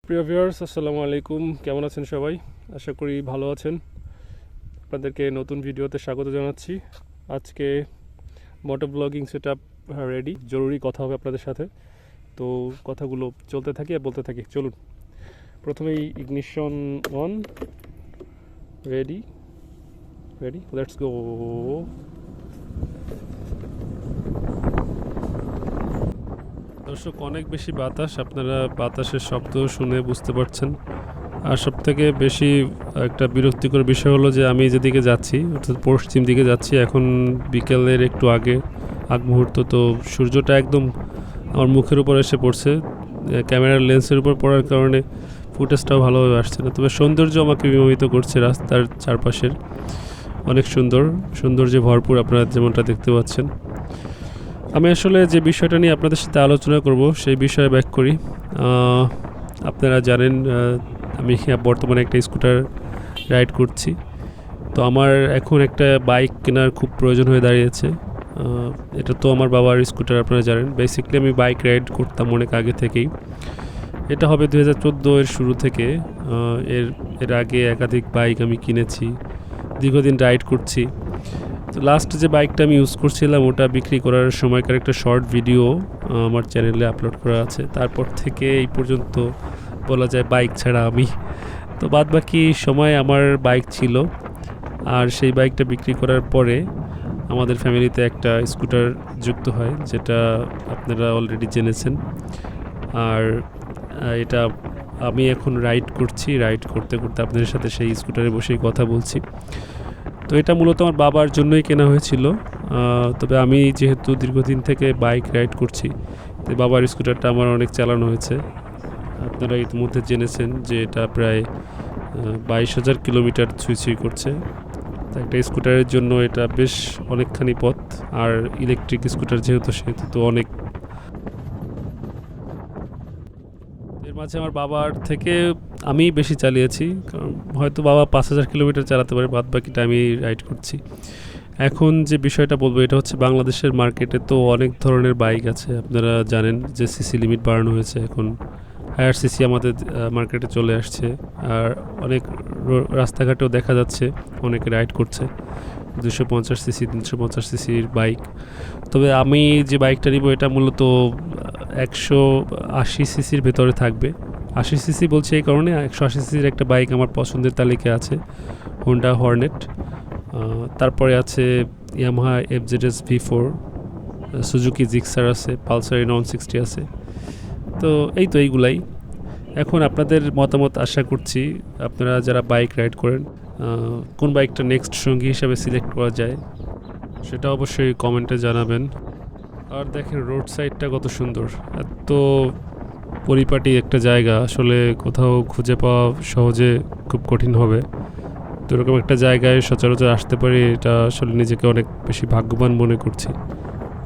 প্রিয় ভিউয়ার্স, আসসালামু আলাইকুম। কেমন আছেন সবাই? আশা করি ভালো আছেন। আপনাদেরকে নতুন ভিডিওতে স্বাগত জানাচ্ছি। আজকে মোটো ব্লগিং সেট আপ রেডি। জরুরি কথা হবে আপনাদের সাথে, তো কথাগুলো চলতে থাকি আর বলতে থাকি। চলুন, প্রথমেই ignition on. Ready, let's go. দর্শক, অনেক বেশি বাতাস, আপনারা বাতাসের শব্দ শুনে বুঝতে পারছেন। আর সবথেকে বেশি একটা বিরক্তিকর বিষয় হলো যে আমি যেদিকে যাচ্ছি, অর্থাৎ পশ্চিম দিকে যাচ্ছি, এখন বিকেলের একটু আগ মুহূর্ত, তো সূর্যটা একদম আমার মুখের উপর এসে পড়ছে। ক্যামেরার লেন্সের উপর পড়ার কারণে ফুটেজটাও ভালোভাবে আসছে না, তবে সৌন্দর্য আমাকে বিমোহিত করছে। রাস্তার চারপাশের অনেক সৌন্দর্যে ভরপুর, আপনারা যেমনটা দেখতে পাচ্ছেন। আমি আসলে যে বিষয়টা নিয়ে আপনাদের সাথে আলোচনা করব সেই বিষয়ে ব্যাক করি। আপনারা জানেন আমি বর্তমানে একটা স্কুটার রাইড করছি, তো আমার এখন একটা বাইক কেনার খুব প্রয়োজন হয়ে দাঁড়িয়েছে। এটা তো আমার বাবার স্কুটার, আপনারা জানেন। বেসিক্যালি আমি বাইক রাইড করতাম অনেক আগে থেকেই। এটা হবে 2014 এর শুরু থেকে। এর আগে একাধিক বাইক আমি কিনেছি, দীর্ঘদিন রাইড করছি। তো লাস্ট যে বাইকটা আমি ইউজ করছিলাম ওটা বিক্রি করার সময়কার একটা শর্ট ভিডিও আমার চ্যানেলে আপলোড করা আছে। তারপর থেকে এই পর্যন্ত বলা যায় বাইক ছাড়া আমি। তো বাদ বাকি সময় আমার বাইক ছিল, আর সেই বাইকটা বিক্রি করার পরে আমাদের ফ্যামিলিতে একটা স্কুটার যুক্ত হয়, যেটা আপনারা অলরেডি জেনেছেন। আর এটা আমি এখন রাইড করতে করতে আপনাদের সাথে সেই স্কুটারে বসেই কথা বলছি। তো এটা মূলত আমার বাবার জন্যই কেনা হয়েছিল, তবে আমি যেহেতু দীর্ঘদিন থেকে বাইক রাইড করছি, তো বাবার স্কুটারটা আমার অনেক চালানো হয়েছে। আপনারা ইতিমধ্যে জেনেছেন যে এটা প্রায় 22,000 কিলোমিটার ছুঁই করছে। তো একটা স্কুটারের জন্য এটা বেশ অনেকখানি পথ, আর ইলেকট্রিক স্কুটার যেহেতু সেহেতু তো অনেক। এর মাঝে আমার বাবার থেকে আমি বেশি চালিয়েছি, কারণ হয়তো বাবা 5,000 কিলোমিটার চালাতে পারে, বাদ বাকিটা আমি রাইড করছি। এখন যে বিষয়টা বলবো, এটা হচ্ছে বাংলাদেশের মার্কেটে তো অনেক ধরনের বাইক আছে। আপনারা জানেন যে সিসি লিমিট বাড়ানো হয়েছে, এখন হায়ার সিসি আমাদের মার্কেটে চলে আসছে। আর অনেক রাস্তাঘাটেও দেখা যাচ্ছে অনেকে রাইড করছে 250 সিসি 350 সিসির বাইক। তবে আমি যে বাইকটা নিব এটা মূলত 180 সিসির ভেতরে থাকবে। 80 সিসি বলছি এই কারণে, 180 সিসির একটা বাইক আমার পছন্দের তালিকায় আছে, হোন্ডা হর্নেট। তারপরে আছে Yamaha FZS V4, Suzuki Gixxer আছে, পালসার N160 আছে। তো এইগুলাই। এখন আপনাদের মতামত আশা করছি। আপনারা যারা বাইক রাইড করেন, কোন বাইকটা নেক্সট সঙ্গী হিসাবে সিলেক্ট করা যায় সেটা অবশ্যই কমেন্টে জানাবেন। আর দেখেন রোড সাইডটা কত সুন্দর, এত পরিপাটি একটা জায়গা, আসলে কোথাও খুঁজে পাওয়া সহজে খুব কঠিন হবে। তো এরকম একটা জায়গায় সচরাচর আসতে পারি, এটা আসলে নিজেকে অনেক বেশি ভাগ্যবান মনে করছি।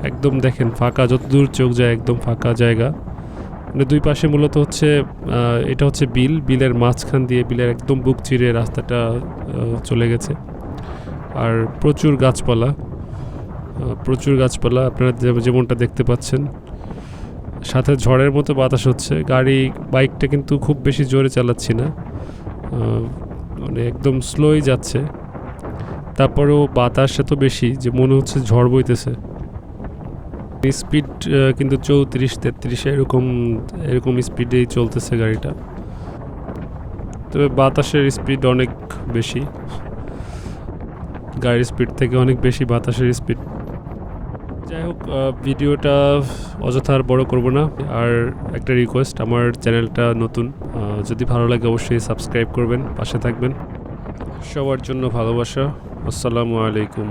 একদম দেখেন ফাঁকা, যতদূর চোখ যায় একদম ফাঁকা জায়গা। মানে দুই পাশে মূলত হচ্ছে এটা হচ্ছে বিলের মাঝখান দিয়ে, বিলের একদম বুক চিরে রাস্তাটা চলে গেছে। আর প্রচুর গাছপালা আপনারা যেমনটা দেখতে পাচ্ছেন। সাথে ঝড়ের মতো বাতাস হচ্ছে। বাইকটা কিন্তু খুব বেশি জোরে চালাচ্ছি না, মানে একদম স্লোই যাচ্ছে। তারপরেও বাতাস এত বেশি যে মনে হচ্ছে ঝড় বইতেছে। স্পিড কিন্তু 34-33 এরকম স্পিডেই চলতেছে গাড়িটা, তবে বাতাসের স্পিড অনেক বেশি, গাড়ির স্পিড থেকে অনেক বেশি বাতাসের স্পিড। যাই হোক, ভিডিওটা অযথা আর বড় করব না। আর একটা রিকোয়েস্ট, আমার চ্যানেলটা নতুন, যদি ভালো লাগে অবশ্যই সাবস্ক্রাইব করবেন, পাশে থাকবেন। সবার জন্য ভালোবাসা। আসসালামু আলাইকুম।